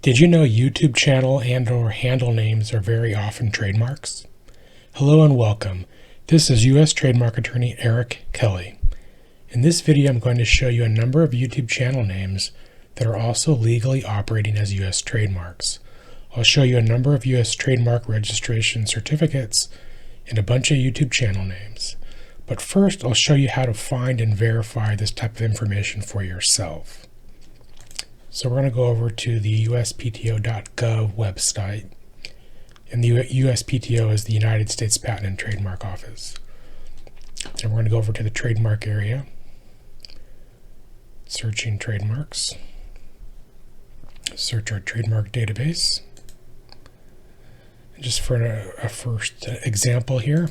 Did you know YouTube channel and/or handle names are very often trademarks? Hello and welcome. This is U.S. trademark attorney Eric Kelly. In this video, I'm going to show you a number of YouTube channel names that are also legally operating as U.S. trademarks. I'll show you a number of U.S. trademark registration certificates and a bunch of YouTube channel names. But first, I'll show you how to find and verify this type of information for yourself. So we're going to go over to the uspto.gov website, and the USPTO is the United States Patent and Trademark Office. And we're going to go over to the trademark area, searching trademarks, search our trademark database. And just for a first example here,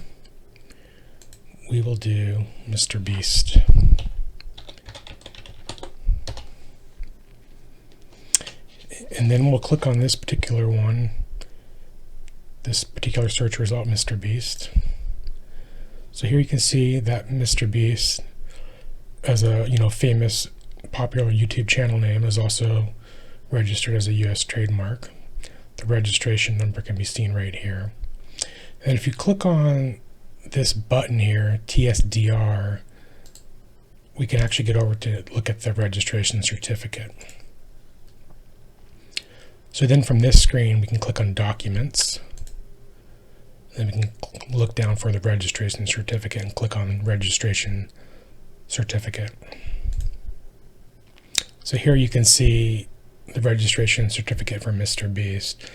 we will do Mr. Beast. And then we'll click on this particular one, this particular search result, Mr. Beast. So here you can see that Mr. Beast, as a famous popular YouTube channel name, is also registered as a U.S. trademark. The registration number can be seen right here. And if you click on this button here, TSDR, we can actually get over to look at the registration certificate. So then from this screen, we can click on Documents. Then we can look down for the registration certificate and click on Registration Certificate. So here you can see the registration certificate for Mr. Beast.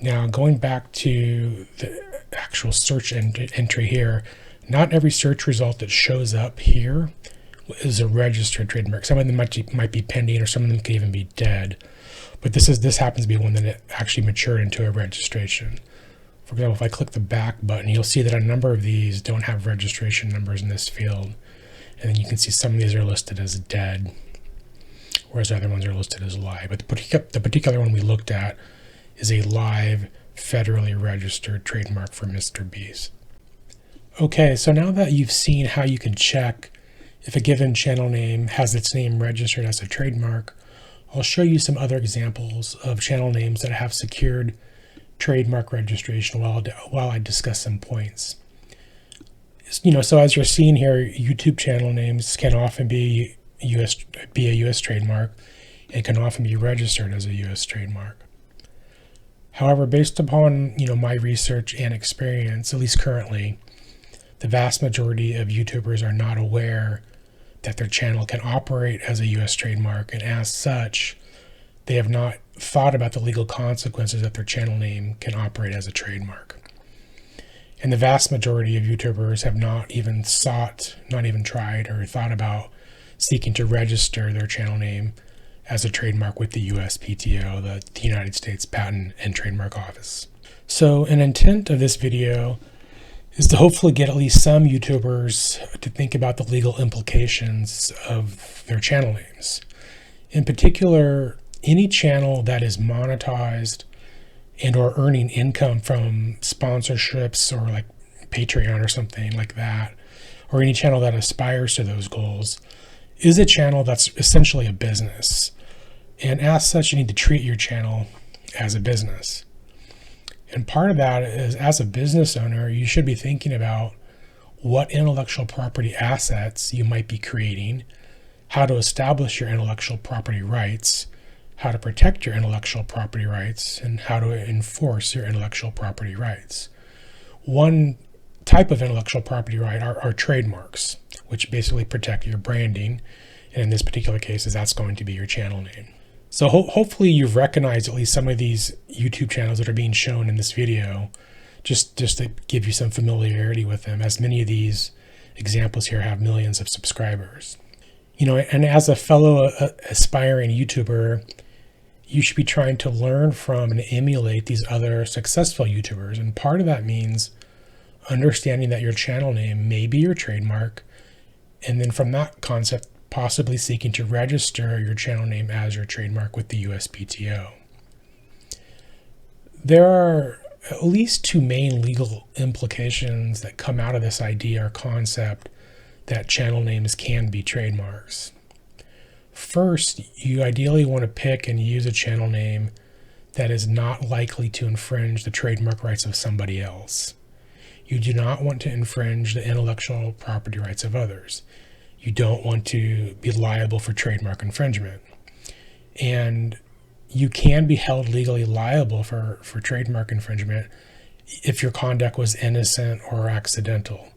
Now going back to the actual search entry here, not every search result that shows up here is a registered trademark. Some of them might be pending, or some of them could even be dead. But this happens to be one that actually matured into a registration. For example, if I click the back button, you'll see that a number of these don't have registration numbers in this field. And then you can see some of these are listed as dead, whereas other ones are listed as live. But the particular one we looked at is a live, federally registered trademark for Mr. Beast. Okay, so now that you've seen how you can check if a given channel name has its name registered as a trademark, I'll show you some other examples of channel names that have secured trademark registration while I discuss some points. So as you're seeing here, YouTube channel names can often be a U.S. trademark and can often be registered as a U.S. trademark. However, based upon my research and experience, at least currently, the vast majority of YouTubers are not aware that their channel can operate as a U.S. trademark, and as such, they have not thought about the legal consequences that their channel name can operate as a trademark. And the vast majority of YouTubers have not even tried or thought about seeking to register their channel name as a trademark with the USPTO, the United States Patent and Trademark Office. So an intent of this video is to hopefully get at least some YouTubers to think about the legal implications of their channel names. In particular, any channel that is monetized and or earning income from sponsorships or like Patreon or something like that, or any channel that aspires to those goals, is a channel that's essentially a business. And as such, you need to treat your channel as a business. And part of that is, as a business owner, you should be thinking about what intellectual property assets you might be creating, how to establish your intellectual property rights, how to protect your intellectual property rights, and how to enforce your intellectual property rights. One type of intellectual property right are trademarks, which basically protect your branding. And in this particular case, that's going to be your channel name. So hopefully you've recognized at least some of these YouTube channels that are being shown in this video, just to give you some familiarity with them, as many of these examples here have millions of subscribers. And as a fellow aspiring YouTuber, you should be trying to learn from and emulate these other successful YouTubers. And part of that means understanding that your channel name may be your trademark, and then from that concept, possibly seeking to register your channel name as your trademark with the USPTO. There are at least two main legal implications that come out of this idea or concept that channel names can be trademarks. First, you ideally want to pick and use a channel name that is not likely to infringe the trademark rights of somebody else. You do not want to infringe the intellectual property rights of others. You don't want to be liable for trademark infringement. And you can be held legally liable for trademark infringement if your conduct was innocent or accidental.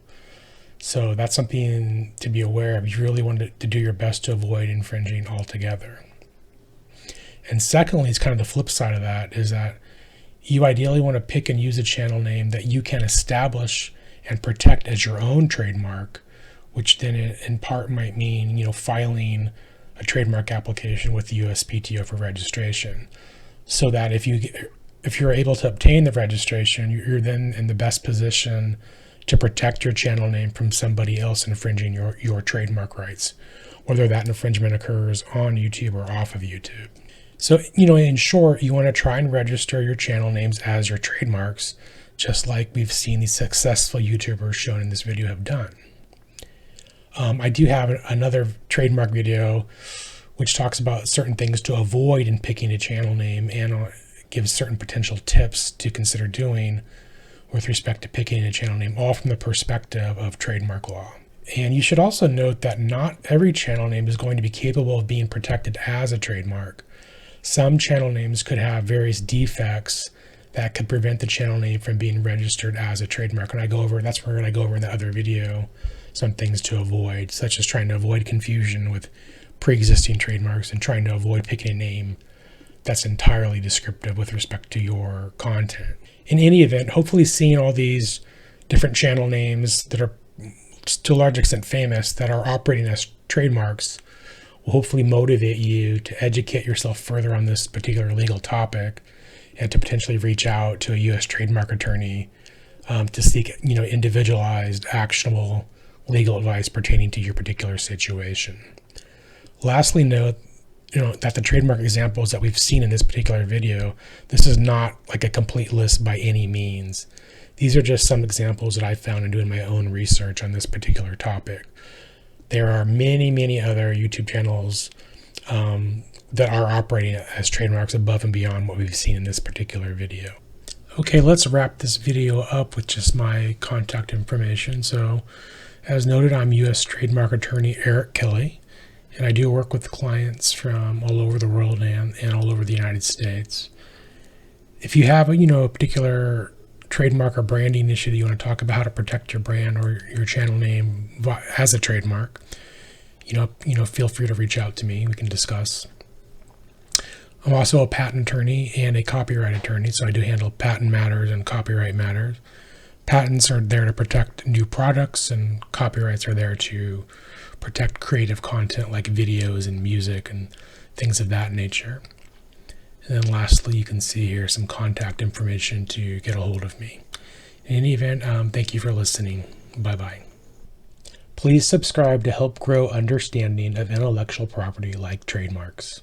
So that's something to be aware of. You really want to do your best to avoid infringing altogether. And secondly, it's kind of the flip side of that, is that you ideally want to pick and use a channel name that you can establish and protect as your own trademark, which then in part might mean, filing a trademark application with the USPTO for registration, so that if you're able to obtain the registration, you're then in the best position to protect your channel name from somebody else infringing your trademark rights, whether that infringement occurs on YouTube or off of YouTube. So, in short, you want to try and register your channel names as your trademarks, just like we've seen these successful YouTubers shown in this video have done. I do have another trademark video which talks about certain things to avoid in picking a channel name and gives certain potential tips to consider doing with respect to picking a channel name, all from the perspective of trademark law. And you should also note that not every channel name is going to be capable of being protected as a trademark. Some channel names could have various defects that could prevent the channel name from being registered as a trademark. And that's where I go over in the other video some things to avoid, such as trying to avoid confusion with pre-existing trademarks and trying to avoid picking a name that's entirely descriptive with respect to your content. In any event, hopefully seeing all these different channel names that are to a large extent famous that are operating as trademarks will hopefully motivate you to educate yourself further on this particular legal topic and to potentially reach out to a U.S. trademark attorney to seek, individualized, actionable legal advice pertaining to your particular situation. Lastly, note, that the trademark examples that we've seen in this particular video, this is not like a complete list by any means. These are just some examples that I found in doing my own research on this particular topic. There are many, many other YouTube channels that are operating as trademarks above and beyond what we've seen in this particular video. Okay, let's wrap this video up with just my contact information. So, as noted, I'm U.S. Trademark Attorney Eric Kelly, and I do work with clients from all over the world and all over the United States. If you have a particular trademark or branding issue that you want to talk about, how to protect your brand or your channel name as a trademark, feel free to reach out to me. We can discuss. I'm also a patent attorney and a copyright attorney, so I do handle patent matters and copyright matters. Patents are there to protect new products, and copyrights are there to protect creative content like videos and music and things of that nature. And then lastly, you can see here some contact information to get a hold of me. In any event, thank you for listening. Bye-bye. Please subscribe to help grow understanding of intellectual property like trademarks.